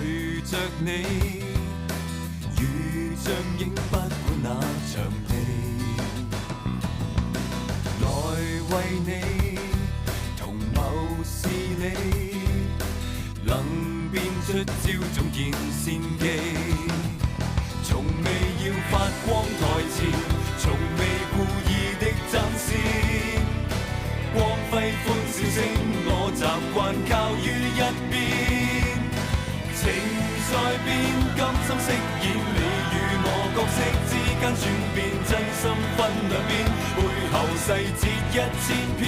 隨着你，如像影不管那場地，來為你同謀是你，能變出招種見先機，從未要發光台前，從未故意的爭先，光輝歡笑聲我習慣靠於一邊，情在變，甘心飾演你與我角色之間轉變，真心分兩邊，背後細節1000篇。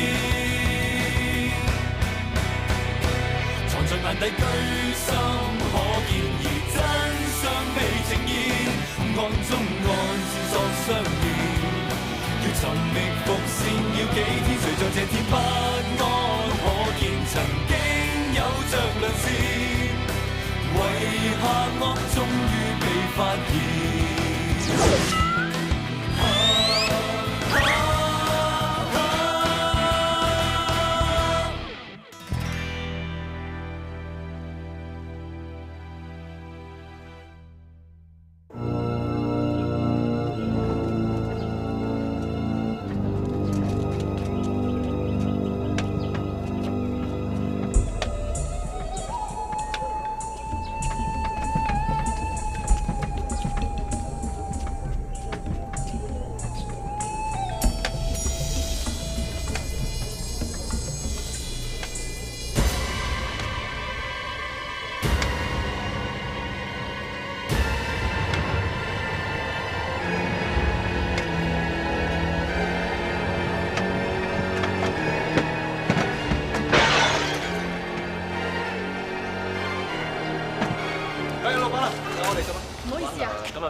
藏在眼底居心可見，而真相未呈現，暗中按線索相連，要尋覓伏線要幾天，誰在這天不安可見，曾經有着良善，遺下惡終於被發現。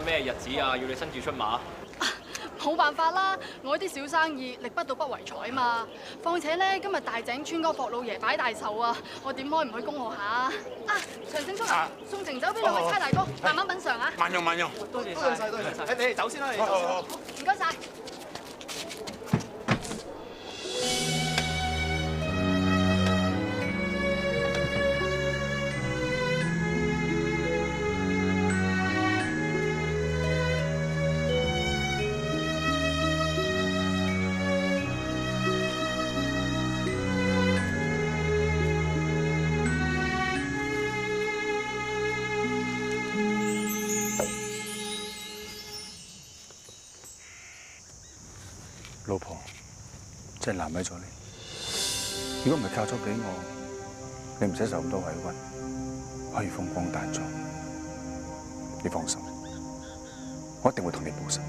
咩日子啊？要你親自出馬？冇辦法啦，我啲小生意力不到不為財啊嘛。況且咧，今日大井村嗰個霍老爺擺大壽啊，我點可以唔去恭賀下啊？長勝叔啊，送程酒俾兩位差大哥，慢慢品嚐啊！慢用慢用，多謝晒，多謝晒。你哋走先啦，你哋走先。唔該晒。老婆，真係難為咗你。如果唔係嫁咗俾我，你唔使受咁多委屈，可以風光大葬。你放心，我一定會同你報仇。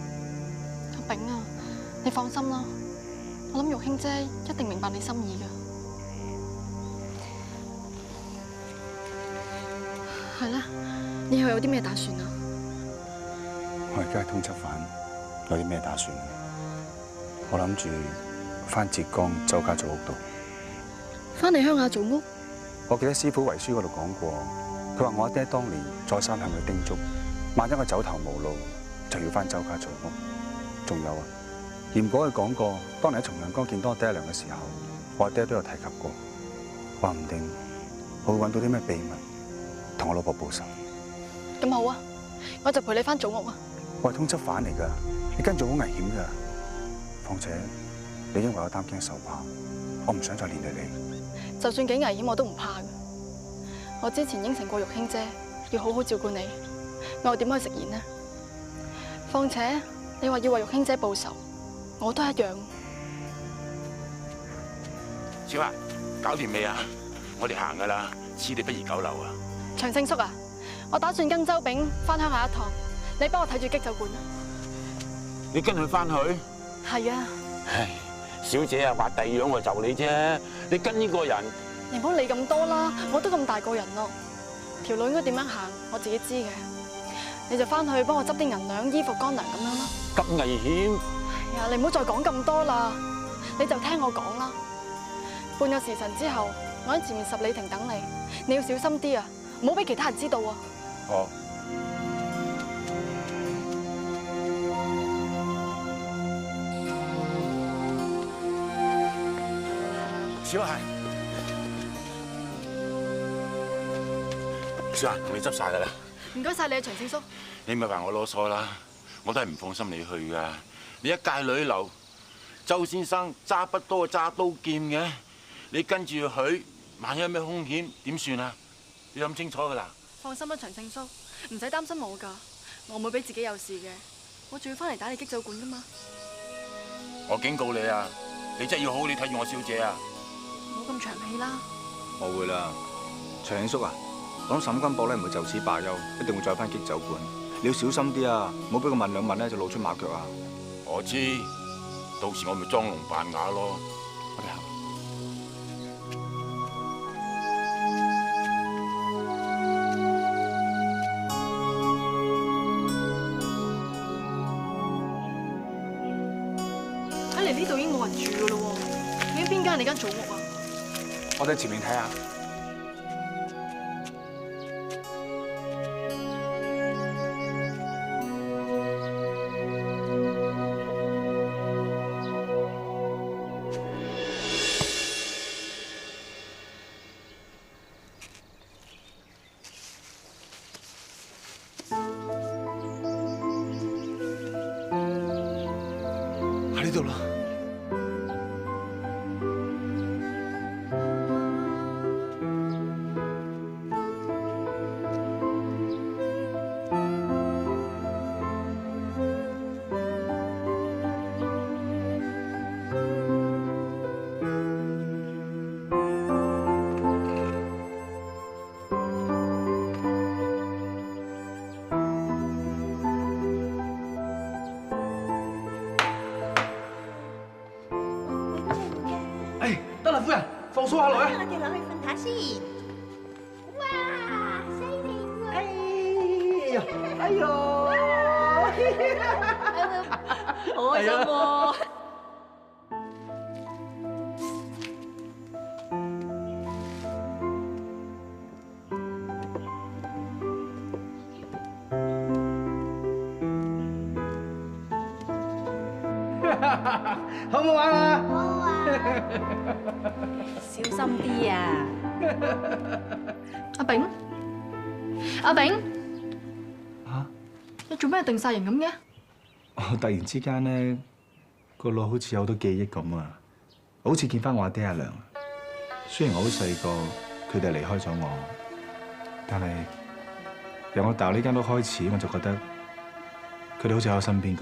阿炳啊，你放心啦，我諗玉卿姐一定明白你心意㗎。係啦，你以後有啲咩打算啊？我而家係通緝犯，有啲咩打算？我諗住返浙江周家祖屋度。返嚟鄉下做屋？我記得師傅遺書嗰度講過，佢話我阿爹當年再三向佢叮囑，萬一我走投無路，就要返周家祖屋。仲有啊，嚴果佢講過，當年喺重陽江見到我爹娘嘅時候，我阿爹都有提及過，話唔定我會揾到啲咩秘密，同我老婆報仇。咁好啊，我就陪你返祖屋啊。我係通緝犯嚟㗎，你跟住好危險㗎。況且你因為我擔驚受怕，我唔想再連累你。就算幾危險我都唔怕㗎。我之前應承過玉卿姐要好好照顧你，我又點可以食言呢？況且你話要為玉卿姐報仇，我都一樣。小華，搞掂未啊？我哋行㗎啦，此地不宜久留啊。長勝叔啊，我打算跟周炳返鄉下一趟，你幫我睇住擊酒館啊。你跟佢返去？係啊。唉，小姐啊，話第二樣我就你啫，你跟呢個人，你唔好理咁多啦，我都咁大個人咯，條路應該點樣行，我自己知嘅。你就翻去幫我執啲銀兩、衣服、乾糧咁樣啦。咁危險？係啊，你唔好再講咁多啦，你就聽我講啦。半個時辰之後，我喺前面十里亭等你，你要小心啲啊，唔好俾其他人知道啊。好。小孩，算啦，同你執晒㗎啦。唔該晒你啊，長勝叔。你咪話我囉嗦啦，我都係唔放心你去㗎。你一介女流，周先生揸筆多揸刀劍嘅，你跟住佢，萬一有咩風險點算啊？你諗清楚㗎啦。放心啦，長勝叔，唔使擔心我㗎，我唔會俾自己有事嘅。我仲要翻嚟打你擊酒館㗎嘛。我警告你啊，你真係要好好地睇住我小姐啊！冇咁長氣啦。我會啦，長慶叔啊，我諗沈君博咧唔會就此罷休，一定會再翻擊酒館。你要小心啲啊，唔好俾佢問兩問咧就露出馬腳啊！我知，到時我咪裝聾扮啞咯。我哋行。睇嚟呢度已經冇人住㗎咯喎，究竟邊間係你間祖屋啊？我哋前面睇下。喺呢度啦。得啦，夫人，放鬆下來啊！我哋落去瞓下先。哇，犀利喎！哎呦，好開心喎！好唔好玩啊？好啊！小心啲啊！阿炳，阿炳，嚇！你做咩定晒型咁嘅？我突然之間咧，個腦好似有好多記憶咁啊！好似見翻我阿爹阿娘。雖然我好細個，佢哋離開咗我，但係由我大呢間屋開始，我就覺得佢哋好似喺我身邊咁。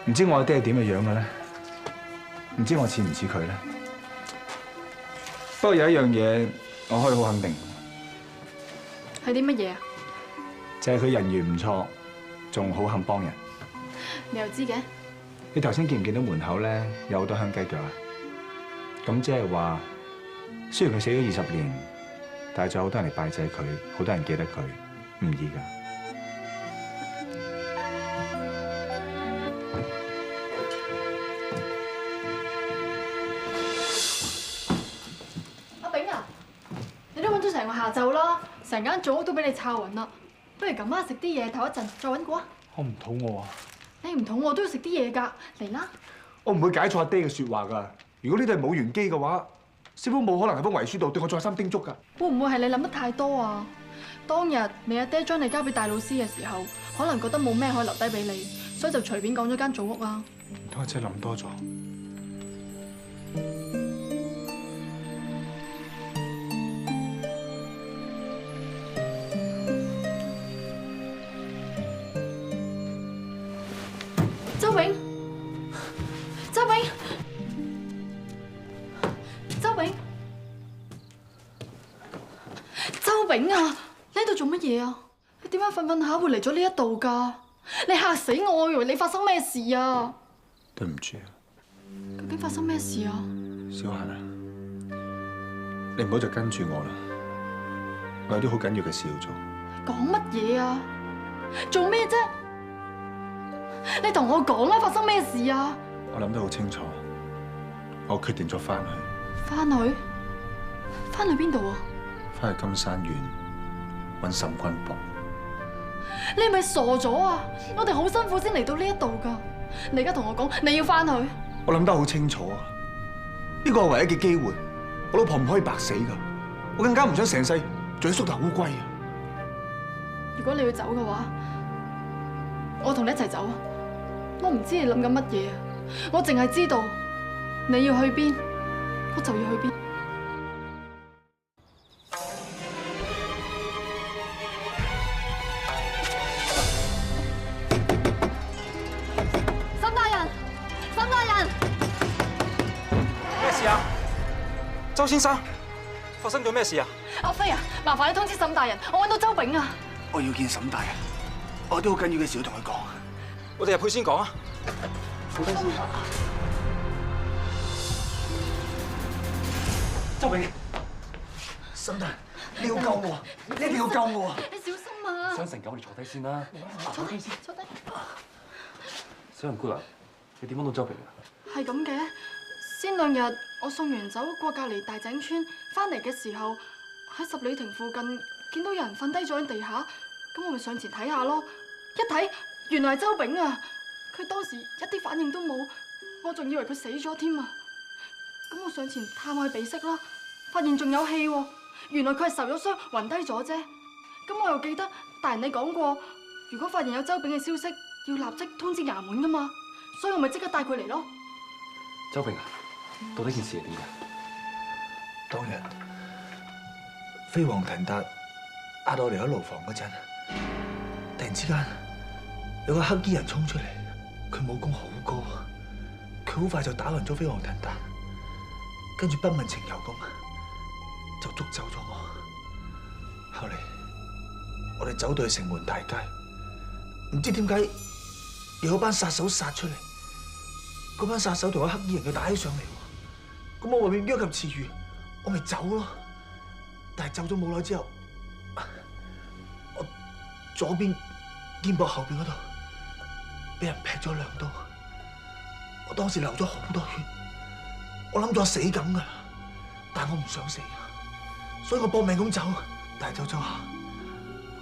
唔知我阿爹係點嘅樣嘅咧？唔知我似唔似佢咧？不過有一樣嘢我可以好肯定，係啲乜嘢啊？就係佢人緣唔錯，仲好肯幫人。你又知嘅？你頭先見唔見到門口咧有好多香雞腳啊？咁即係話，雖然佢死咗20年，但係仲有好多人嚟拜祭佢，好多人記得佢，唔易㗎。阿炳啊，你都揾咗成個下晝啦，成間祖屋都俾你抄暈啦。不如咁啊，食啲嘢唞一陣，再揾過啊。我唔肚餓啊！你唔肚餓都要食啲嘢㗎，嚟啦！我唔會解錯阿爹嘅説話㗎。如果呢度係冇玄機嘅話，師傅冇可能喺封遺書度對我再三叮囑㗎。會唔會係你諗得太多啊？當日你阿爹將你交俾大老師嘅時候，可能覺得冇咩可以留低俾你，所以就隨便講咗間祖屋啊。唔通我真係諗多咗？周永，周永，周永，周永啊！你喺度做乜嘢啊？你點解瞓瞓下會嚟咗呢一度㗎？你嚇死我！我以為你發生咩事啊！對唔住啊，究竟發生咩事啊？小嫻啊，你唔好就跟住我啦，我有啲好緊要嘅事要做。講乜嘢啊？做咩啫？你同我講啦，發生咩事啊？我諗得好清楚，我決定咗翻去。翻去？翻去邊度啊？翻去金山縣揾沈君博。你係咪傻咗啊？我哋好辛苦先嚟到呢一度㗎，你而家同我講你要翻去？我諗得好清楚啊！呢個係唯一嘅機會，我老婆唔可以白死㗎。我更加唔想成世做啲縮頭烏龜啊！如果你要走嘅話，我同你一齊走啊！我唔知你諗緊乜嘢啊，我淨係知道你要去邊，我就要去邊。沈大人，沈大人，咩事啊？周先生，發生咗咩事啊？阿飛啊，麻煩你通知沈大人，我揾到周炳啊！我要見沈大人，我有啲好緊要嘅事要同佢講。我哋入去先講啊！周炳，沈大人，你要救我，你一定要救我啊！你小心啊！想成狗，你坐低先啦。坐低先，坐低。小人姑娘，你點揾到周平啊？係咁嘅，先兩日我送完酒過隔離大井村，翻嚟嘅時候喺十里亭附近見到有人瞓低咗喺地下，咁我咪上前睇下咯。一睇原來係周炳啊！佢當時一啲反應都冇，我仲以為佢死咗添啊！咁我上前探下鼻息啦，發現仲有氣喎。原來佢係受咗傷，暈低咗啫。咁我又記得大人你講過，如果發現有周炳嘅消息，要立即通知衙門噶嘛，所以我咪即刻帶佢嚟咯。周平啊，到底件事係點嘅？當日飛黃騰達壓到我嚟咗牢房嗰陣，突然之間有個黑衣人衝出嚟，佢武功好高，佢好快就打暈咗飛黃騰達，跟住不問情由咁就捉走咗我。後嚟我哋走到去城門大街，唔知點解有班殺手殺出嚟，嗰班殺手同個黑衣人佢打起上嚟喎，咁我為免殃及池魚，我咪走咯。但係走咗冇耐之後，我左邊肩膊後邊嗰度俾人劈咗2刀，我當時流咗好多血，我諗住我死咁噶啦，但我唔想死，所以我搏命咁走，但係走走下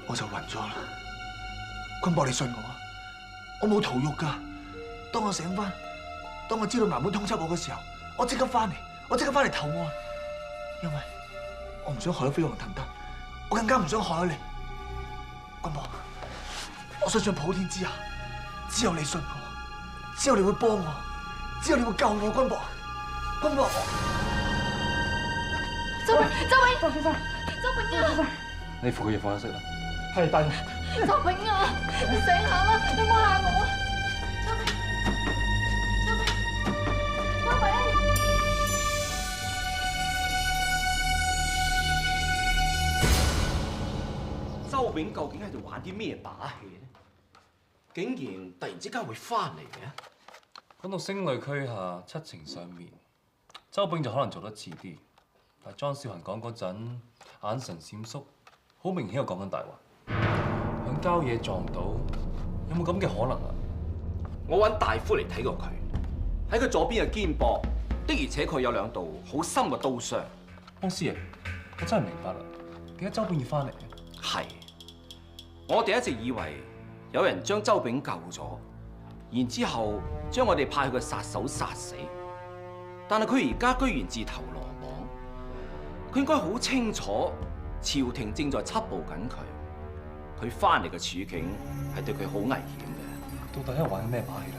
我就暈咗啦。君伯，你信我啊，我冇逃獄噶。當我醒翻，當我知道衙門通緝我嘅時候，我即刻翻嚟投案，因為我唔想害咗飛黃騰達，我更加唔想害咗你。君伯，我相信普天之下只有你信我，只有你會幫我，只有你會救我。君伯，君伯，周炳，周先生，周炳啊！你扶佢入房休息啦。係大人。周炳啊，你醒下啦，你唔好嚇我啊！周炳，周炳究竟喺度玩啲咩把戲咧？竟然突然之間會翻嚟嘅？講到聲淚俱下、七情上面，周炳就可能做得遲啲，但莊少恒講嗰陣眼神閃縮，好明顯係講緊大話。響郊野撞到，有冇咁嘅可能啊？我揾大夫嚟睇過佢，喺佢左邊嘅肩膊的而且確有2道好深嘅刀傷。汪師爺，我真係明白啦，點解周炳要翻嚟嘅？係，我哋一直以為有人將周炳救咗，然之後將我哋派去嘅殺手殺死，但係佢而家居然自投羅網，佢應該好清楚朝廷正在緝捕緊佢。佢翻嚟嘅處境係對佢好危險嘅。到底喺度玩緊咩把戲咧？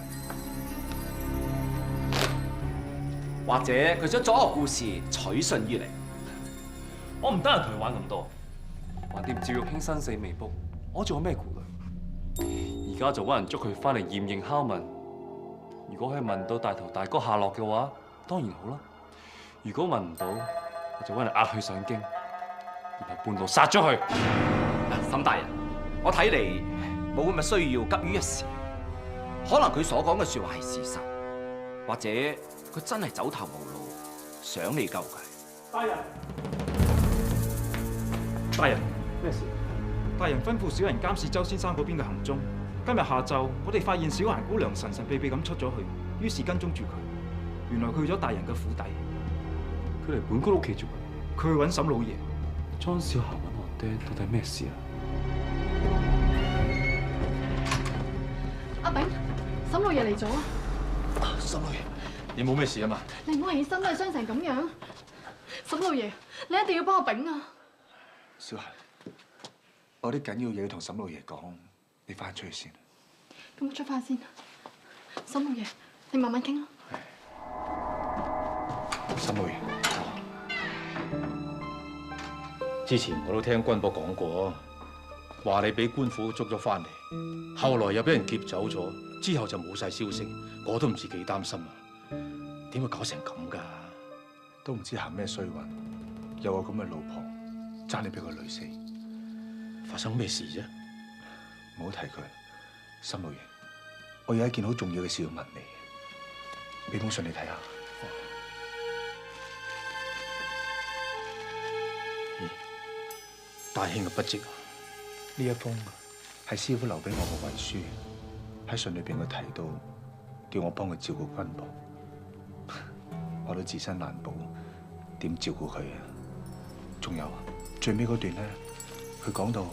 或者佢想作一個故事取信於你。我唔得閒同佢玩咁多，橫掂趙玉卿生死未卜，我仲有咩顧慮？而家就揾人捉佢翻嚟嚴刑拷問。如果可以問到大頭大哥下落嘅話，當然好啦。如果問唔到，我就揾人押佢上京，然後半路殺咗佢。沈大人，我睇嚟冇咁嘅需要急於一時。可能佢所講嘅説話係事實，或者佢真係走投無路，想你救佢。大人，大人，咩事？大人吩咐小人監視周先生嗰邊嘅行蹤。今日下晝，我哋發現小蘭姑娘神神秘秘咁出咗去，於是跟蹤住佢。原來佢去咗大人嘅府邸。佢嚟本姑屋企做乜？佢去揾沈老爺。莊少霞揾我爹，到底咩事啊？阿炳，沈老爺嚟咗啊！沈老爺，你冇咩事啊嘛？你唔好起身啦，傷成咁樣。沈老爺，你一定要幫我丙啊！小嫻，我有啲緊要嘢要同沈老爺講，你翻出去先。咁我出翻先。沈老爺，你慢慢傾啦。沈老爺，之前我都聽君伯講過，話你俾官府捉咗翻嚟，後來又俾人劫走咗，之後就冇晒消息，我都唔知幾擔心啊！點會搞成咁㗎？都唔知行咩衰運，有個咁嘅老婆，爭你俾佢累死。發生咩事啫？唔好提佢，沈老爺，我有一件好重要嘅事要問你，俾封信你睇下。大興嘅筆跡啊！呢一封係師傅留俾我嘅遺書，喺信裏邊佢提到，叫我幫佢照顧君伯，我都自身難保，點照顧佢啊？仲有最尾嗰段咧，佢講到，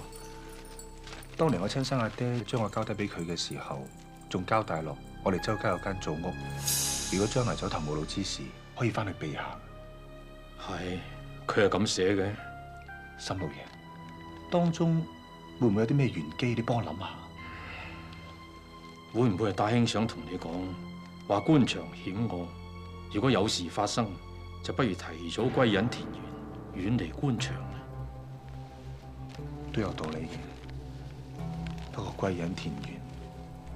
當年我親生阿爹將我交低俾佢嘅時候，仲交代落我哋周街有間祖屋，如果將來走投無路之時，可以翻去避下。係，佢係咁寫嘅。沈老爺，當中會唔會有啲咩玄機？你幫我諗下。會唔會係大興想同你講，話官場險惡，如果有事發生，就不如提早歸隱田園，遠離官場咧？都有道理嘅，不過歸隱田園，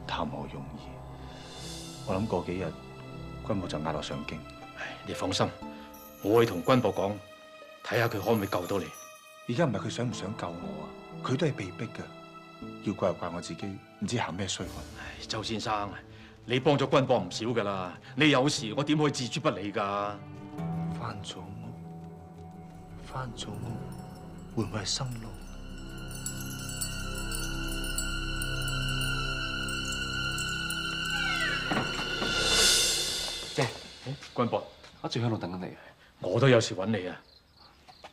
談何容易？我諗過幾日，君伯就押我上京。唉，你放心，我會同君伯講，睇下佢可唔可以救到你。而家唔係佢想唔想救我啊，佢都係被逼㗎。要怪就怪我自己，唔知行咩衰運。唉，周先生，你幫咗君伯唔少㗎啦，你有事我點可以置諸不理㗎？翻祖屋，翻祖屋，會唔會係生路？姐，君伯，我仲喺度等緊你。我都有事揾你啊！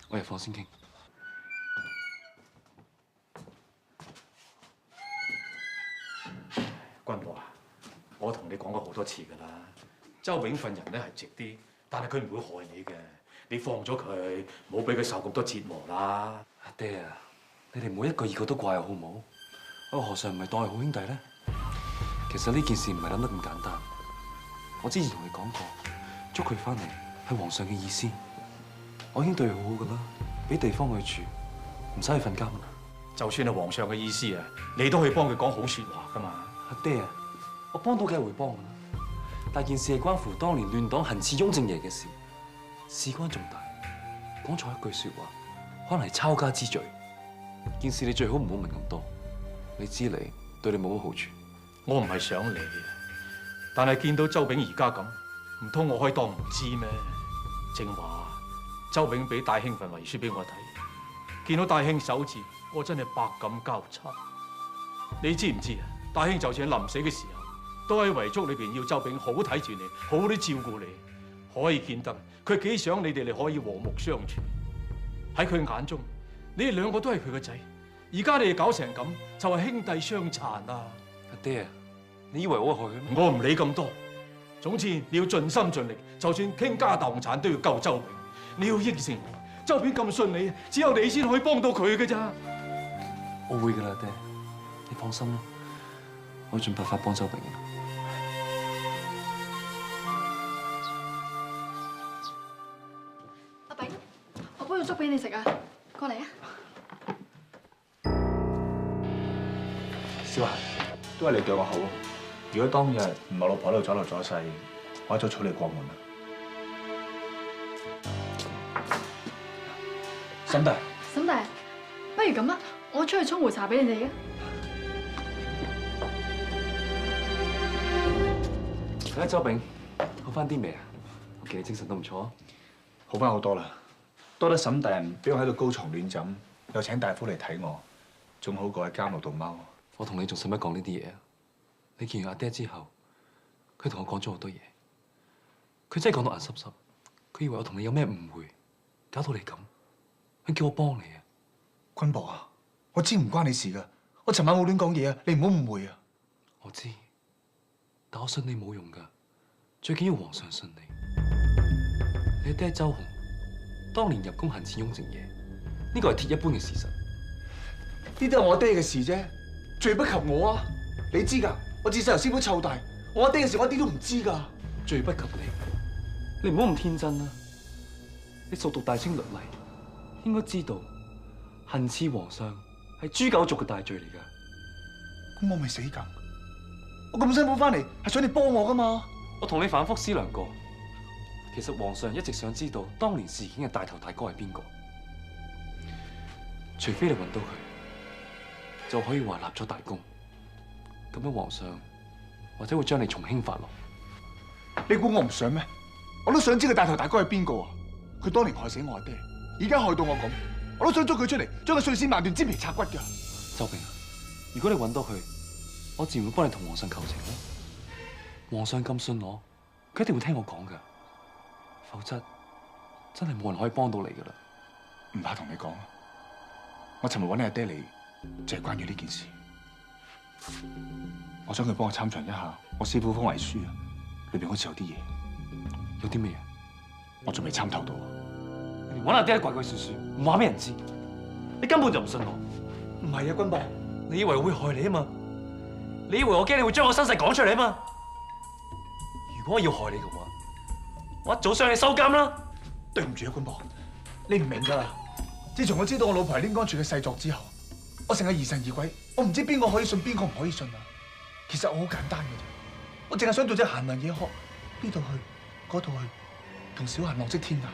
我入房先傾。君伯啊，我同你講過好多次㗎啦，周永份人咧係直啲，但係佢唔會害你嘅。你放咗佢，冇俾佢受咁多折磨啦。阿爹啊，你哋唔好一個二個都怪我好唔好？我何嘗唔係當係好兄弟咧？其實呢件事唔係諗得咁簡單。我之前同你講過，捉佢翻嚟係皇上嘅意思。我已經對佢好好㗎啦，俾地方佢住，唔使去瞓監㗎。就算係皇上嘅意思啊，你都可以幫佢講好説話㗎嘛。阿爹啊，我幫到梗係會幫㗎啦，但件事係關乎當年亂黨行刺雍正爺嘅事，事關重大，講錯一句説話，可能係抄家之罪。件事你最好唔好問咁多，你知你對你冇乜好處。我唔係想你，但係見到周炳而家咁，唔通我可以當唔知咩？正話周炳俾大興份遺書俾我睇，見到大興手字，我真係百感交集。你知唔知啊？大興就算臨死嘅時候，都喺遺囑裏邊要周炳好睇住你，好啲照顧你，可以見得佢幾想你哋可以和睦相處。喺佢眼中，你哋兩個都係佢個仔，而家你哋搞成咁，就係兄弟相殘啊！阿爹啊，你以為我會害佢咩？我唔理咁多，總之你要盡心盡力，就算傾家蕩產都要救周炳。你要應承我，周炳咁信你，只有你先可以幫到佢嘅咋。我會㗎啦，爹，你放心啦，我會盡辦法幫周炳嘅。阿炳，我煲咗粥俾你食啊，過嚟啊！小嫻，都係你對我好。如果當日唔係老婆喺度阻流阻勢，我一早娶你過門啦。沈大，沈大，不如咁啊，我出去沖壺茶俾你哋啊！睇下周炳好翻啲未啊？我見你精神都唔錯啊！好翻好多啦，多得沈大人俾我喺度高床暖枕，又請大夫嚟睇我，仲好過喺監獄度踎。我同你仲使乜講呢啲嘢啊？你見完阿爹之後，佢同我講咗好多嘢，佢真係講到眼濕濕，佢以為我同你有咩誤會，搞到你咁，佢叫我幫你啊！君伯啊，我知唔關你事噶，我尋晚冇亂講嘢啊，你唔好誤會啊！我知，但我信你冇用噶，最緊要皇上信你。你阿爹周鴻當年入宮行刺雍正爺，呢個係鐵一般嘅事實。呢啲係我爹嘅事啫，罪不及我啊！你知㗎，我自細由師傅湊大，我阿爹嘅事我一啲都唔知㗎。罪不及你，你唔好咁天真啦！你熟讀大清律例，應該知道行刺皇上係誅九族嘅大罪嚟㗎。咁我咪死梗！我咁辛苦翻嚟，係想你幫我㗎嘛？我同你反覆思量過，其實皇上一直想知道當年事件嘅大頭大哥係邊個。除非你揾到佢，就可以話立咗大功。咁樣皇上或者會將你從輕發落。你估我唔想咩？我都想知個大頭大哥係邊個啊！佢當年害死我阿爹，而家害到我咁，我都想捉佢出嚟，將佢碎屍萬段、煎皮拆骨㗎。周炳啊，如果你揾到佢，我自然會幫你同皇上求情啦。皇上咁信我，佢一定會聽我講㗎，否則真係冇人可以幫到你㗎啦。唔怕同你講，我尋日揾你阿爹嚟，就係關於呢件事。我想佢幫我參詳一下我師傅封遺書啊，裏邊好似有啲嘢。有啲咩嘢？我仲未參透到。你連揾阿爹都鬼鬼祟祟，唔話俾人知，你根本就唔信我。唔係啊，君伯，你以為我會害你啊嘛？你以為我驚你會將我身世講出嚟啊嘛？如果我要害你嘅話，我一早想你收監啦。對唔住啊，君伯，你唔明㗎啦。自從我知道我老婆係拎安全嘅細作之後，我成日疑神疑鬼，我唔知邊個可以信，邊個唔可以信啊。其實我好簡單嘅啫，我淨係想做隻閒人野鶴，呢度去，嗰度去，同小閒浪跡天涯。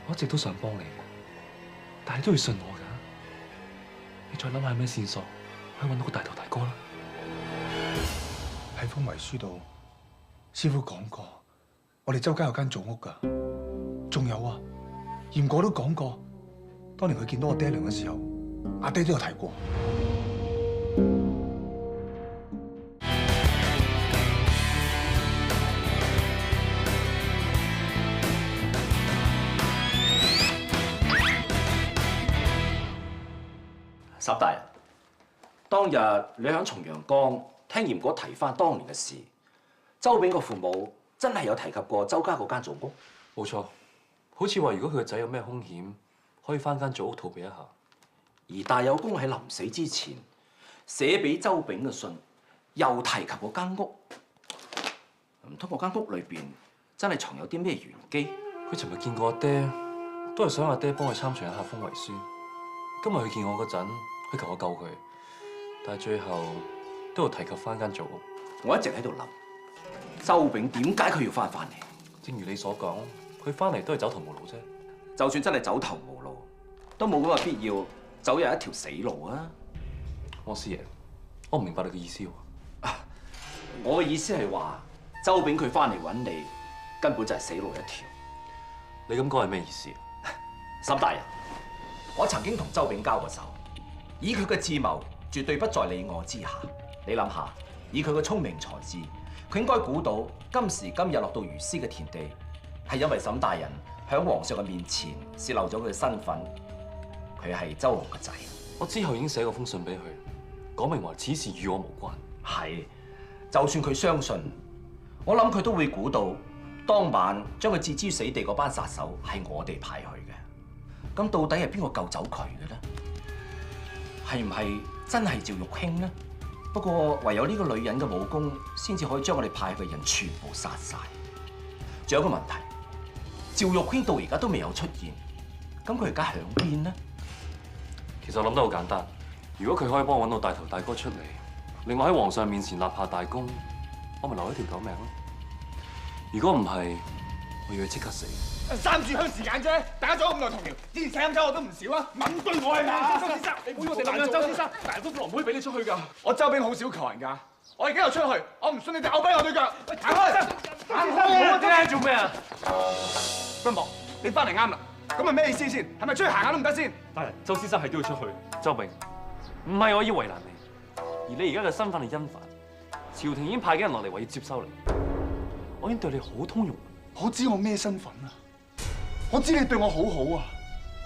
我一直都想幫你嘅，但係你都要信我㗎。你再諗下有咩線索可以揾到個大頭大哥啦。喺封遺書度，師傅講過，我哋周家有間祖屋㗎。仲有啊，嚴果都講過，當年佢見到我爹娘嘅時候，阿爹都有提過。十大人，當日你喺重陽江聽嚴果提翻當年嘅事，周炳個父母真係有提及過周家嗰間祖屋？冇錯，好似話如果佢個仔有咩兇險，可以翻間祖屋逃避一下。而大有公喺臨死之前寫俾周炳嘅信，又提及嗰間屋，唔通嗰間屋裏邊真係藏有啲咩玄機？佢尋日見過阿爹，都係想阿爹幫佢參詳一下封遺書。今日佢見我嗰陣，佢求我救佢，但係最後都有提及翻間祖屋。我一直喺度諗，周炳點解佢要翻嚟？正如你所講，佢翻嚟都係走投無路啫。就算真係走投無路，都冇咁嘅必要走入一條死路啊！汪師爺，我唔明白你嘅意思喎。我嘅意思係話，周炳佢翻嚟揾你，根本就係死路一條。你咁講係咩意思？沈大人，我曾經同周炳交過手，以佢嘅智謀，絕對不在你我之下。你諗下，以佢嘅聰明才智，佢應該估到今時今日落到如斯嘅田地，係因為沈大人喺皇上嘅面前泄露咗佢嘅身份，佢係周王嘅仔。我之後已經寫過封信俾佢，講明話此事與我無關。係，就算佢相信，我諗佢都會估到當晚將佢置之死地嗰班殺手係我哋派去嘅。咁到底係邊個救走佢嘅咧？係唔係真係趙玉卿呢？不過唯有呢個女人嘅武功，先至可以將我哋派去嘅人全部殺晒。仲有一個問題，趙玉卿到而家都未有出現，咁佢而家響邊呢？其實我諗得好簡單，如果佢可以幫我揾到大頭大哥出嚟，令我喺皇上面前立下大功，我咪留一條狗命咯。如果唔係，我要佢即刻死。三炷香時間啫，打咗咁耐童謠，之前請走我都唔少啊，問對我係嘛？周先生，你唔好我哋難做。周先生，大夫唔可以俾你出去㗎。我周炳好少求人㗎，我而家又出去，我唔信你哋拗跛我對腳。行開！行開！點解做咩啊？君莫，你翻嚟啱啦。咁係咩意思先？係咪出去行下都唔得先？大人，周先生係都要出去。周炳，唔係我要為難你，而你而家嘅身份係因犯，朝廷已經派幾人落嚟話要接收你。我已經對你好通融。我知我咩身份啊？我知你對我好好啊！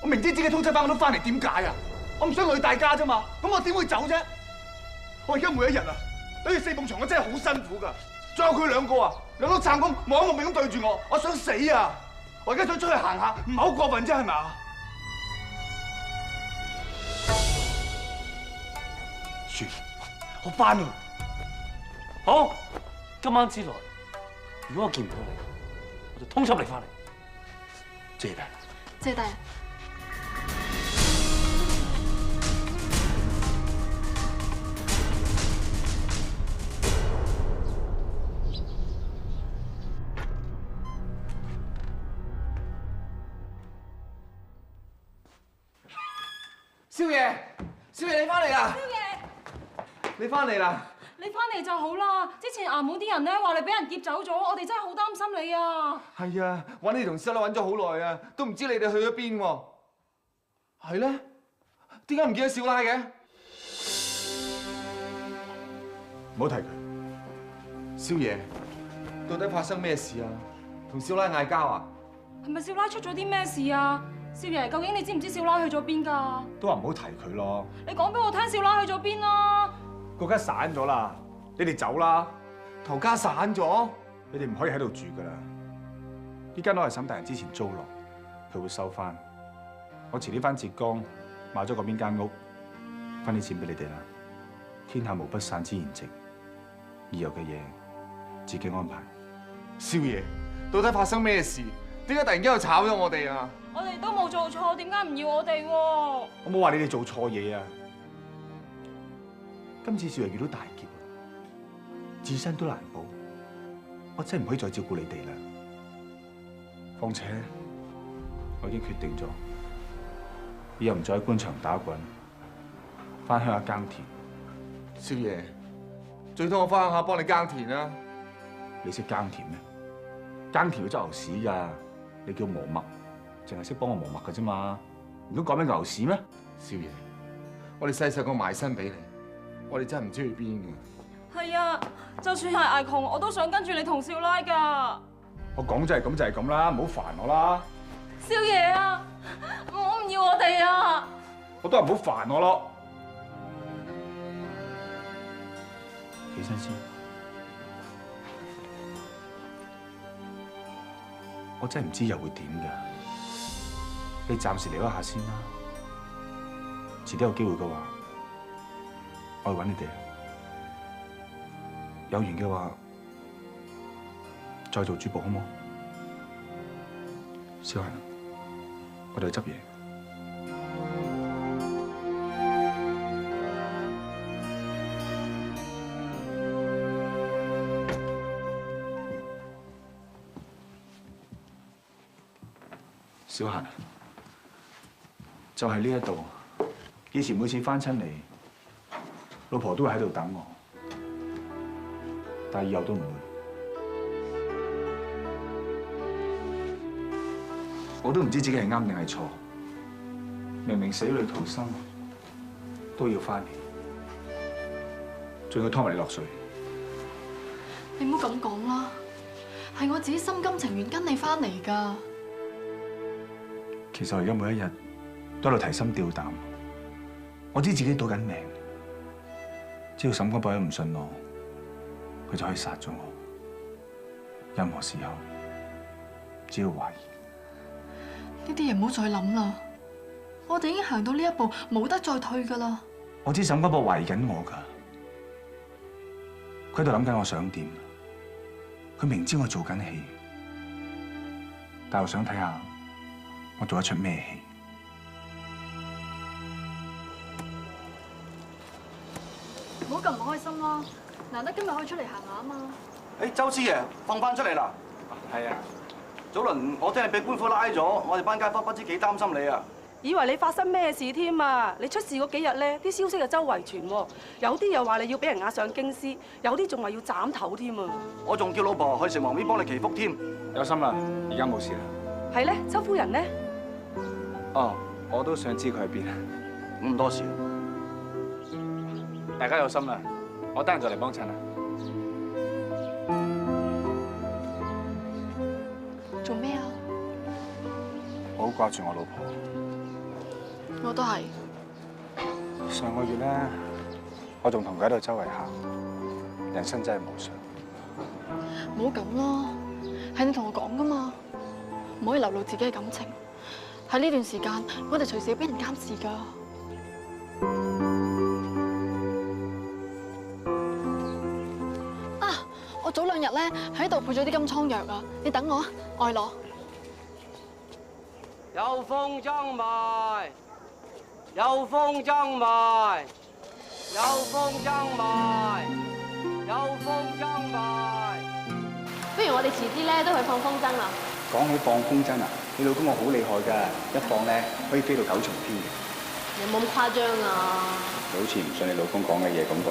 我明知自己通緝犯我都翻嚟，點解啊？我唔想累大家啫嘛，咁我點會走啫？我而家每一日啊，對住四埲牆我真係好辛苦噶。仲有佢兩個啊，兩碌撐咁望喺我面咁對住我，我想死啊！我而家想出去行下，唔係好過分啫，係咪啊？算，我翻去。好，今晚之內，如果我見唔到你，我就通緝你翻嚟。謝大。謝大人。少爺，少爺你翻嚟啦！少爺，你翻嚟啦！你翻嚟就好啦。之前衙門啲人咧話你俾人劫走咗，我哋真係好擔心你啊！係啊，揾你同師奶揾咗好耐啊，都唔知你哋去咗邊喎。係咧？點解唔見咗少奶嘅？唔好提佢。少爺，到底發生咩事啊？同少奶嗌交啊？係咪少奶出咗啲咩事啊？少爺，究竟你知唔知少奶去咗邊㗎？都話唔好提佢咯。你講俾我聽，少奶去咗邊啦？個家散咗啦，你哋走啦。頭家散咗，你哋唔可以喺度住噶啦。呢間屋係沈大人之前租落，佢會收翻。我遲啲翻浙江買咗嗰邊間屋，分啲錢俾你哋啦。天下無不散之筵席，以後嘅嘢自己安排。少爺，到底發生咩事？點解突然間又炒咗我哋啊？我哋都冇做錯，點解唔要我哋喎？我冇話你哋做錯嘢啊！今次少爺遇到大劫，自身都難保，我真係唔可以再照顧你哋啦。況且我已經決定咗，以後唔再喺官場打滾，翻鄉下耕田。少爺，最多我翻鄉下幫你耕田啦。你識耕田咩？耕田要執牛屎㗎，你叫磨麥，淨係識幫我磨麥㗎啫嘛，唔通講咩牛屎咩？少爺，我哋細個埋身俾你，我哋真係唔知去邊㗎。係啊，就算係捱窮，我都想跟住你同少奶㗎。我講就係咁就係咁啦，唔好煩我啦。少爺啊，唔好唔要我哋啊！我都係唔好煩我咯。起身先。我真係唔知又會點㗎，你暫時離開下先啦。遲啲有機會嘅話，我去揾你哋。有緣嘅話，再做主僕好冇？小嫻，我哋去執嘢。小嫻，就係呢一度。以前每次翻親嚟，老婆都會喺度等我，但係以後都唔會。我都唔知自己係啱定係錯。明明死裏逃生，都要翻嚟，仲要拖埋你落水。你唔好咁講啦，係我自己心甘情願跟你翻嚟㗎。其實我而家每一日都喺度提心吊膽，我知自己賭緊命，只要沈光伯一唔信我，佢就可以殺咗我。任何時候，只要懷疑，呢啲嘢唔好再諗啦。我哋已經行到呢一步，冇得再退㗎啦。我知沈光伯懷疑緊我㗎，佢喺度諗緊我想點，佢明知我做緊戲，但係我想睇下我做得出咩戲。唔好咁唔開心啦，難得今日可以出嚟行下啊嘛。誒，周師爺放翻出嚟啦！係啊，早輪我聽日俾官府拉咗，我哋班街坊不知幾擔心你啊！以為你發生咩事添啊！你出事嗰幾日咧，啲消息就周圍傳喎，有啲又話你要俾人押上京師，有啲仲話要斬頭添啊！我仲叫老婆去城隍廟幫你祈福添。有心啦，而家冇事啦。係咧，周夫人咧？哦，我都想知佢喺邊啊！咁多事，大家有心啦，我得閒再嚟幫襯啦。做咩啊？我好掛住我老婆。我都係。上個月咧，我仲同佢喺度周圍行，人生真係無常。唔好咁啦，係你同我講噶嘛。唔可以流露自己嘅感情。喺呢段時間，我哋隨時要俾人監視㗎。啊！我早2日咧喺度配咗啲金瘡藥啊，你等我啊，我去攞。有風箏賣，有風箏賣，有風箏賣，有風箏賣。不如我哋遲啲咧都去放風箏啦。講起放風箏啊，你老公我好厲害㗎，一放咧可以飛到9重天嘅。有冇咁誇張啊？你好似唔信你老公講嘅嘢咁噃，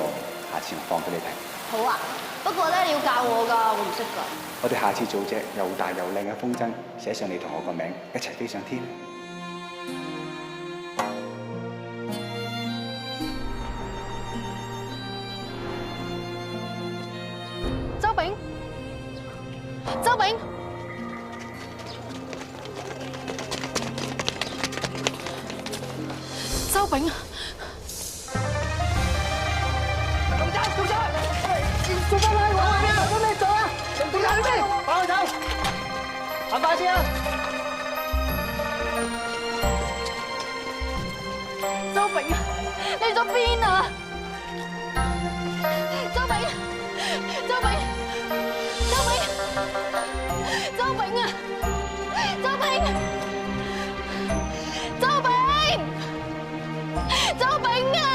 下次我放俾你睇。好啊，不過咧你要教我㗎，我唔識㗎。我哋下次做隻又大又靚嘅風箏，寫上你同我個名，一齊飛上天。周炳，周炳，周炳，做乜拉我啊？做咩做啊？做緊咩？放我走！行快啲啊！周炳啊，你去咗邊啊？周炳，周炳，周炳，周炳啊！周炳，周炳，周炳啊！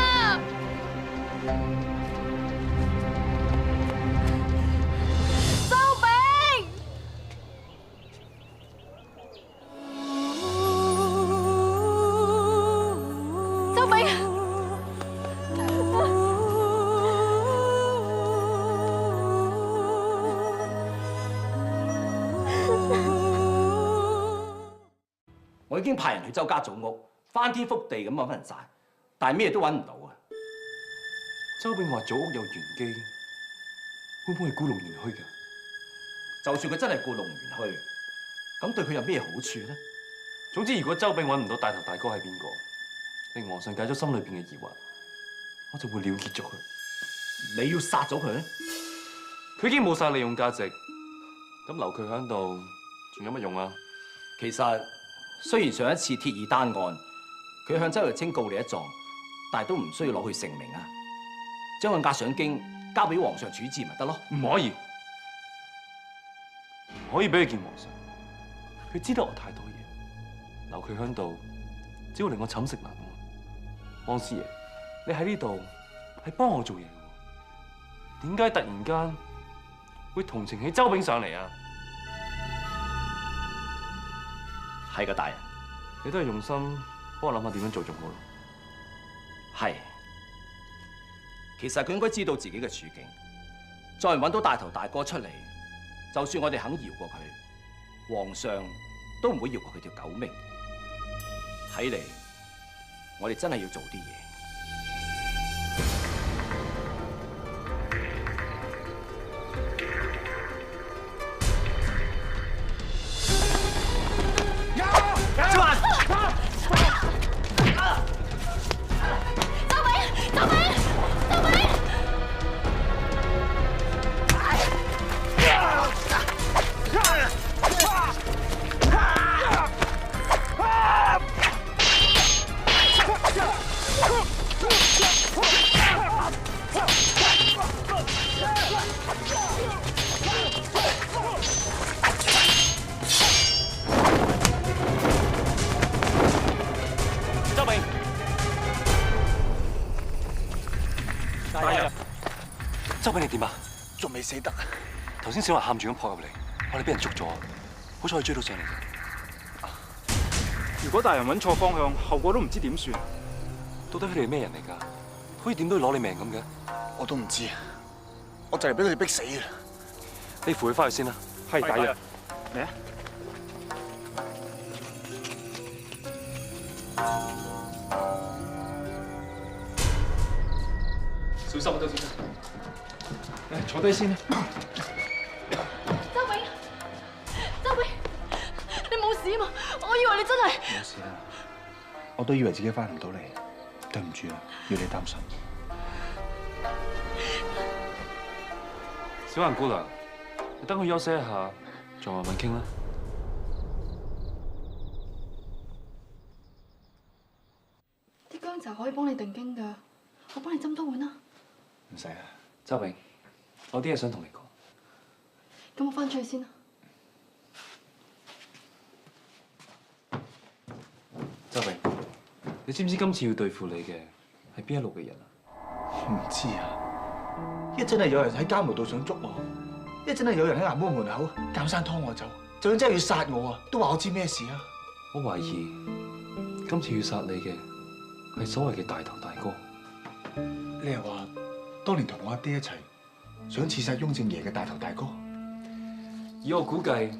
周炳，周炳。我已經派人去周家祖屋，翻天覆地咁揾人晒，但係咩都揾唔到啊！周炳話祖屋有玄機，會唔會係故弄玄虛嘅？就算佢真係故弄玄虛，咁對佢有咩好處咧？總之，如果周炳揾唔到大頭大哥係邊個，令皇上解咗心裏邊嘅疑惑，我就會了結咗佢。你要殺咗佢？佢已經冇晒利用價值，咁留佢喺度，仲有乜用啊？其實雖然上一次鐵爾丹案，佢向周日清告你一狀，但係都唔需要攞佢性命啊！將佢押上京，交俾皇上處置咪得咯？唔可以，唔可以俾佢見皇上。佢知道我太多嘢，留佢喺度，只會令我寢食難安。汪師爺，你喺呢度係幫我做嘢嘅，點解突然間會同情起周炳上嚟啊？係個大人，你都係用心幫我諗下點樣做仲好咯。係，其實佢應該知道自己嘅處境，再唔揾到大頭大哥出嚟，就算我哋肯饒過佢，皇上都唔會饒過佢條狗命。睇嚟，我哋真係要做啲嘢。周炳你點啊？仲未死得。頭先小華喊住咁撲入嚟，我哋俾人捉咗，好彩可以追到上嚟啫。如果大人揾錯方向，後果都唔知點算。到底佢哋係咩人嚟㗎？可以點都要攞你命咁嘅？我都唔知，我就嚟俾佢哋逼死啦。你扶佢翻去先啦。係，大人。嚟啊！小心啊，周先生。嚟坐低先啦。周炳，周炳，你冇事嘛？我以為你真係冇事啦，我都以為自己翻唔到嚟，對唔住啊，要你擔心。小蘭姑娘，你等佢休息一下，再慢慢傾啦。茶可以幫你定經㗎，我幫你斟多碗啦。唔使啦，周炳，我啲嘢想同你講。咁我翻出去先啦。周炳，你知唔知今次要對付你嘅係邊一路嘅人啊？唔知啊！一陣係有人喺監獄度想捉我，一陣係有人喺衙門門口教山拖我走，就算真係要殺我啊，都話我知咩事啊！我懷疑今次要殺你嘅係所謂嘅大頭大哥。你係話當年同我阿爹一齊想刺殺雍正爺嘅大頭大哥？以我估計，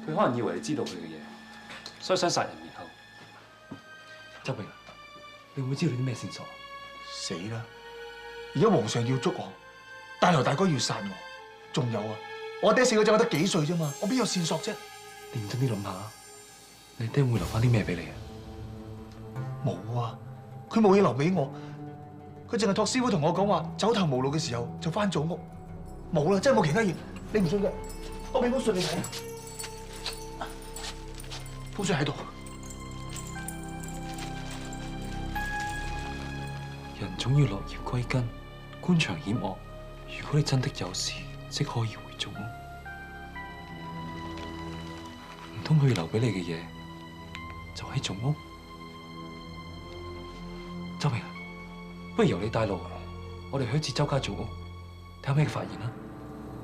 佢可能以為你知道佢嘅嘢，所以想殺人滅口。周炳，你會唔會知道啲咩線索？死啦！而家皇上要捉我，大頭大哥要殺我，仲有啊！我阿爹死嗰陣我得幾歲啫嘛，我邊有線索啫？認真啲諗下，你爹會留翻啲咩俾你啊？冇啊！佢冇嘢留俾我，佢淨係託師傅同我講話，走投無路嘅時候就翻祖屋，冇啦，真係冇其他嘢。你唔信嘅，我俾封信你睇。封信喺度。人總要落葉歸根，官場險惡。如果你真的有事，即可以回祖屋。唔通佢留俾你嘅嘢就喺祖屋？周炳，不如由你帶路，我哋去一次周家祖屋，睇下咩發現啦。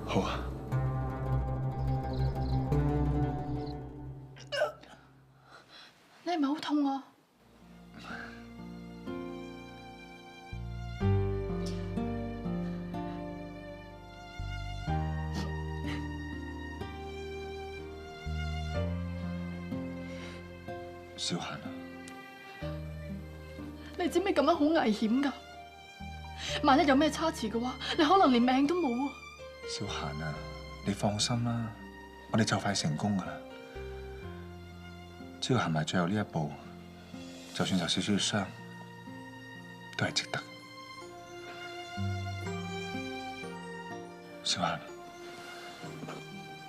好啊。你係咪好痛啊？小嫻啊，你知唔知咁樣好危險㗎？萬一有咩差池嘅話，你可能連命都冇啊！小嫻啊，你放心啦，我哋就快成功㗎啦。只要行埋最後呢一步，就算受少少嘅傷，都係值得。小嫻，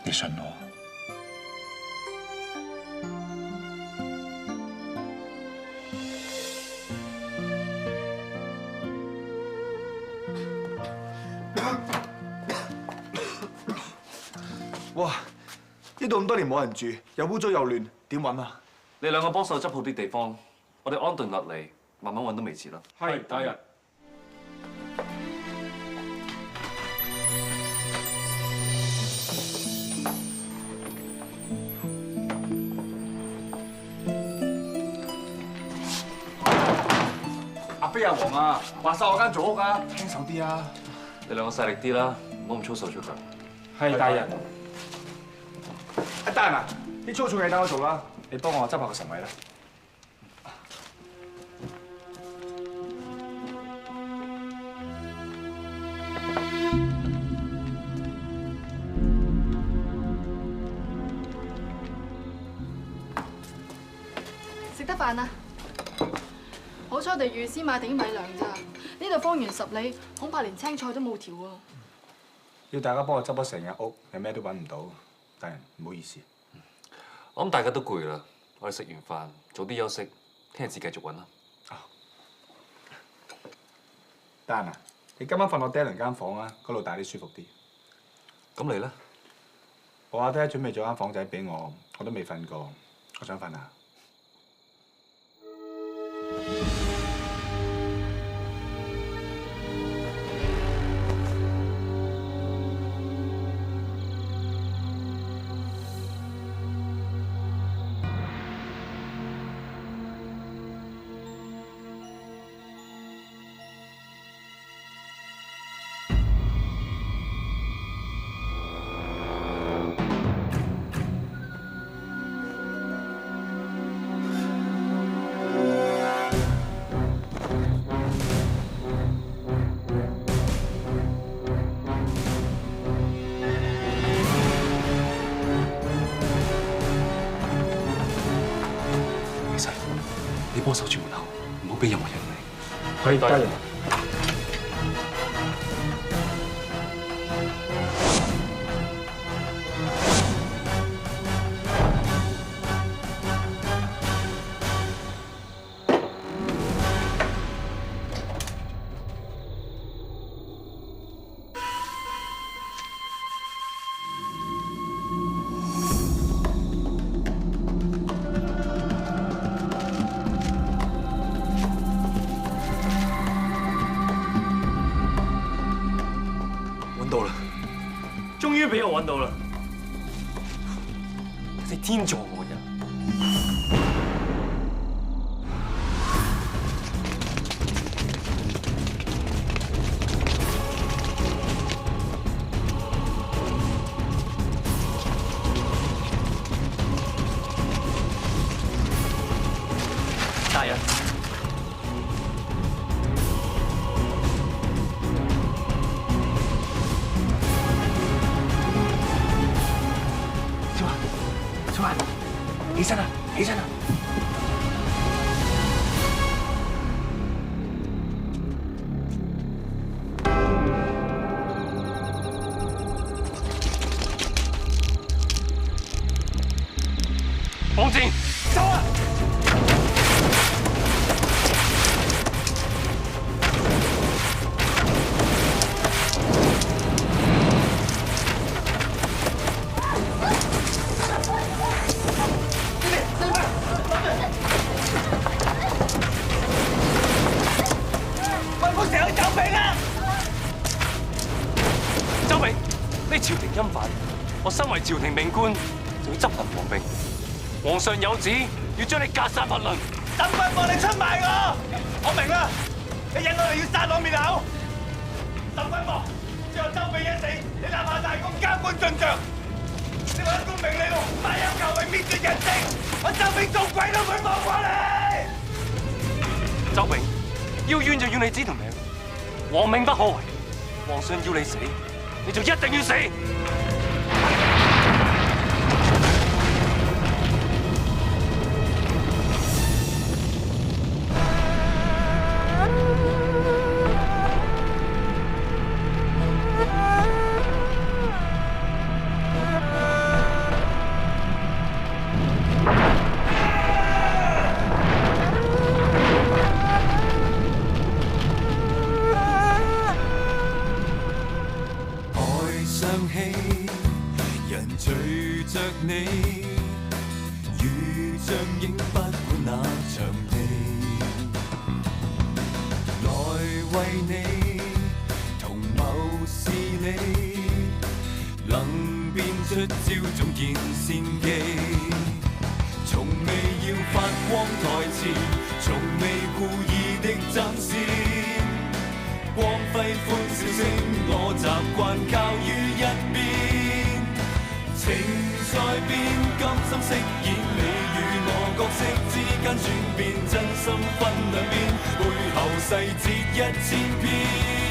你信我。哇！呢度咁多年冇人住，又污糟又亂，點揾啊？你兩個幫手執好啲地方，我哋安頓落嚟，慢慢揾都未遲啦。係，大人。阿飛阿黃啊，話晒我間祖屋啊，輕手啲啊！你兩個細力啲啦，唔好咁粗手出腳。係，大人。阿大人啊，啲粗重嘢等我做啦，你幫我執下個神位啦。食得飯啊！好彩我哋預先買定米糧咋，呢度方圓10里，恐怕連青菜都冇條啊！要大家幫我執咗成日屋，有咩都揾唔到，大人唔好意思。我諗大家都攰啦，我哋食完飯早啲休息，聽日至繼續揾啦。大人啊，你今晚瞓我爹娘間房啊，嗰度大啲舒服啲。咁你咧？我阿爹準備咗間房仔俾我，我都未瞓過，我想瞓下。你幫手住門口，唔好俾任何人嚟。係，大人。於俾我揾到啦！你天助我人！大人。小華，起身啦，起身啦！往前，走啊！周炳，呢朝廷欽犯，我身為朝廷命官，就要執行皇命。皇上有旨，要將你格殺勿論。等軍幫你出賣我明啦，你引我哋要殺我滅口。等軍幫，之後周炳一死，你立下大功，加官進爵。你為功名利祿，大有求榮，滅絕人性，我周炳做鬼都唔會放過你。周炳，要冤就要你指條命，皇命不可違。皇上要你死，你就一定要死。人隨着你，如像影不管那場地，來為你同謀是你，能變出招種見先機，從未要發光台前，從未故意的爭先。光輝歡笑聲，我習慣靠於一邊。情在變，甘心飾演你與我角色之間轉變，真心分兩邊，背後細節1000篇。